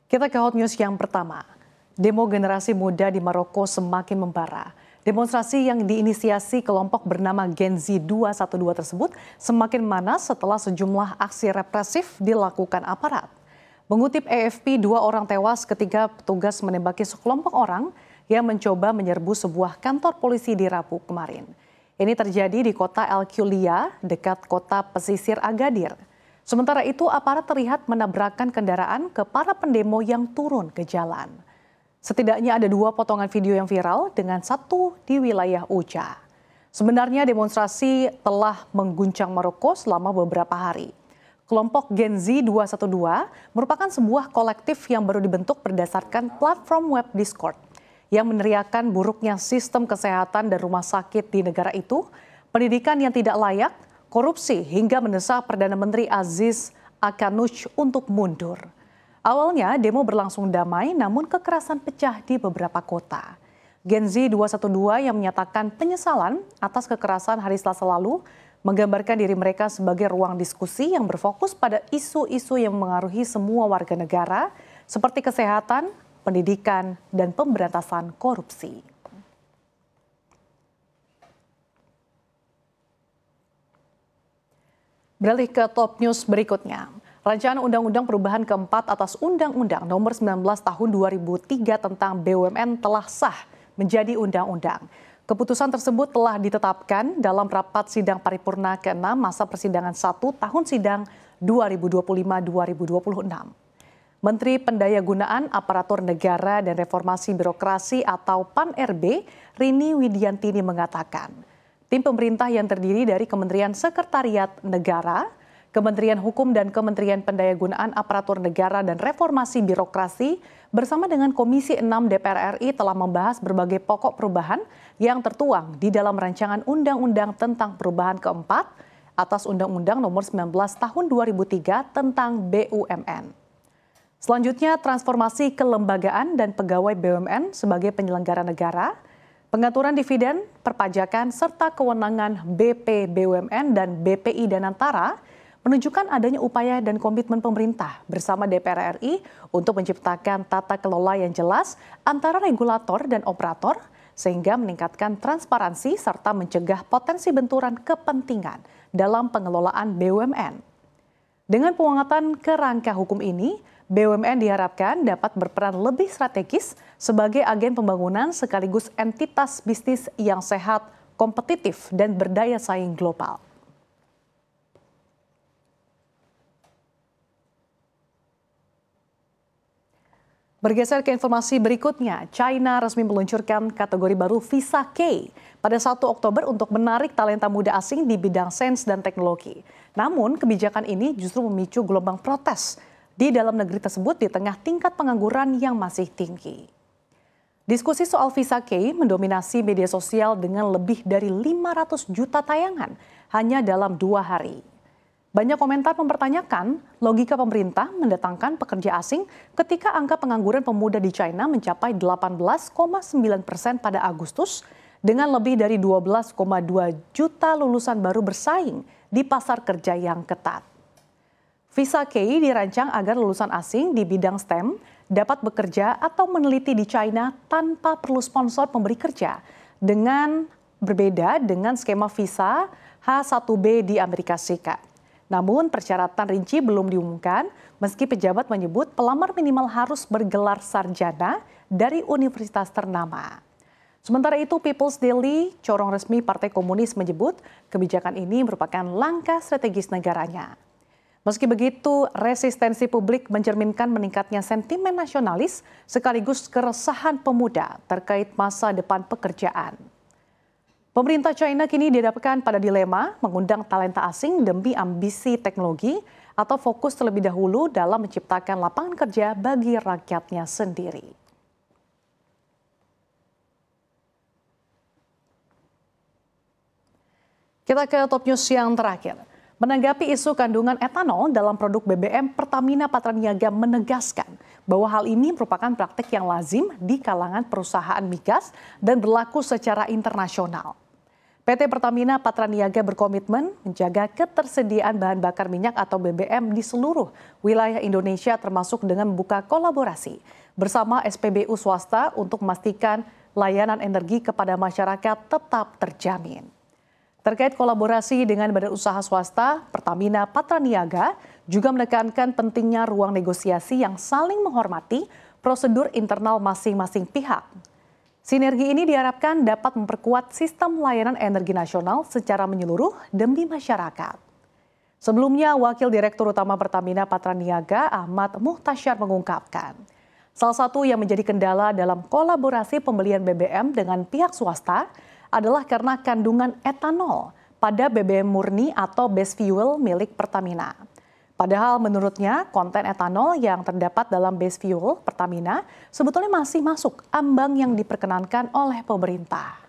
Kita ke hot news yang pertama. Demo generasi muda di Maroko semakin membara. Demonstrasi yang diinisiasi kelompok bernama Gen Z 212 tersebut semakin manas setelah sejumlah aksi represif dilakukan aparat. Mengutip AFP, 2 orang tewas ketika petugas menembaki sekelompok orang yang mencoba menyerbu sebuah kantor polisi di Rabu kemarin. Ini terjadi di kota El Qulia, dekat kota pesisir Agadir. Sementara itu, aparat terlihat menabrakkan kendaraan ke para pendemo yang turun ke jalan. Setidaknya ada 2 potongan video yang viral dengan satu di wilayah Uja. Sebenarnya demonstrasi telah mengguncang Maroko selama beberapa hari. Kelompok Gen Z 212 merupakan sebuah kolektif yang baru dibentuk berdasarkan platform web Discord yang meneriakan buruknya sistem kesehatan dan rumah sakit di negara itu, pendidikan yang tidak layak, korupsi hingga mendesak Perdana Menteri Aziz Akanuch untuk mundur. Awalnya demo berlangsung damai namun kekerasan pecah di beberapa kota. Gen Z 212 yang menyatakan penyesalan atas kekerasan hari Selasa lalu menggambarkan diri mereka sebagai ruang diskusi yang berfokus pada isu-isu yang mengaruhi semua warga negara seperti kesehatan, pendidikan, dan pemberantasan korupsi. Beralih ke top news berikutnya. Rancangan Undang-Undang Perubahan keempat atas Undang-Undang Nomor 19 Tahun 2003 tentang BUMN telah sah menjadi undang-undang. Keputusan tersebut telah ditetapkan dalam rapat sidang paripurna ke-6 masa persidangan 1 tahun sidang 2025-2026. Menteri Pendayagunaan Aparatur Negara dan Reformasi Birokrasi atau PAN-RB, Rini Widiantini mengatakan, tim pemerintah yang terdiri dari Kementerian Sekretariat Negara, Kementerian Hukum dan Kementerian Pendayagunaan Aparatur Negara dan Reformasi Birokrasi bersama dengan Komisi 6 DPR RI telah membahas berbagai pokok perubahan yang tertuang di dalam rancangan Undang-Undang tentang Perubahan keempat atas Undang-Undang Nomor 19 Tahun 2003 tentang BUMN. Selanjutnya, transformasi kelembagaan dan pegawai BUMN sebagai penyelenggara negara, pengaturan dividen, perpajakan, serta kewenangan BP BUMN dan BPI Danantara menunjukkan adanya upaya dan komitmen pemerintah bersama DPR RI untuk menciptakan tata kelola yang jelas antara regulator dan operator sehingga meningkatkan transparansi serta mencegah potensi benturan kepentingan dalam pengelolaan BUMN. Dengan penguatan kerangka hukum ini, BUMN diharapkan dapat berperan lebih strategis sebagai agen pembangunan sekaligus entitas bisnis yang sehat, kompetitif, dan berdaya saing global. Bergeser ke informasi berikutnya, China resmi meluncurkan kategori baru Visa K pada 1 Oktober untuk menarik talenta muda asing di bidang sains dan teknologi. Namun, kebijakan ini justru memicu gelombang protes di dalam negeri tersebut di tengah tingkat pengangguran yang masih tinggi. Diskusi soal Visa K mendominasi media sosial dengan lebih dari 500 juta tayangan hanya dalam 2 hari. Banyak komentar mempertanyakan logika pemerintah mendatangkan pekerja asing ketika angka pengangguran pemuda di China mencapai 18,9% pada Agustus dengan lebih dari 12,2 juta lulusan baru bersaing di pasar kerja yang ketat. Visa K dirancang agar lulusan asing di bidang STEM dapat bekerja atau meneliti di China tanpa perlu sponsor pemberi kerja, dengan berbeda dengan skema visa H1B di Amerika Serikat. Namun persyaratan rinci belum diumumkan meski pejabat menyebut pelamar minimal harus bergelar sarjana dari universitas ternama. Sementara itu People's Daily, corong resmi Partai Komunis menyebut kebijakan ini merupakan langkah strategis negaranya. Meski begitu, resistensi publik mencerminkan meningkatnya sentimen nasionalis sekaligus keresahan pemuda terkait masa depan pekerjaan. Pemerintah China kini dihadapkan pada dilema mengundang talenta asing demi ambisi teknologi atau fokus terlebih dahulu dalam menciptakan lapangan kerja bagi rakyatnya sendiri. Kita ke top news yang terakhir. Menanggapi isu kandungan etanol dalam produk BBM, Pertamina Patraniaga menegaskan bahwa hal ini merupakan praktik yang lazim di kalangan perusahaan migas dan berlaku secara internasional. PT Pertamina Patraniaga berkomitmen menjaga ketersediaan bahan bakar minyak atau BBM di seluruh wilayah Indonesia termasuk dengan membuka kolaborasi bersama SPBU swasta untuk memastikan layanan energi kepada masyarakat tetap terjamin. Terkait kolaborasi dengan badan usaha swasta, Pertamina Patraniaga juga menekankan pentingnya ruang negosiasi yang saling menghormati prosedur internal masing-masing pihak. Sinergi ini diharapkan dapat memperkuat sistem layanan energi nasional secara menyeluruh demi masyarakat. Sebelumnya, Wakil Direktur Utama Pertamina Patraniaga Ahmad Muhtasyar mengungkapkan, salah satu yang menjadi kendala dalam kolaborasi pembelian BBM dengan pihak swasta adalah karena kandungan etanol pada BBM murni atau base fuel milik Pertamina. Padahal menurutnya konten etanol yang terdapat dalam base fuel Pertamina sebetulnya masih masuk ambang yang diperkenankan oleh pemerintah.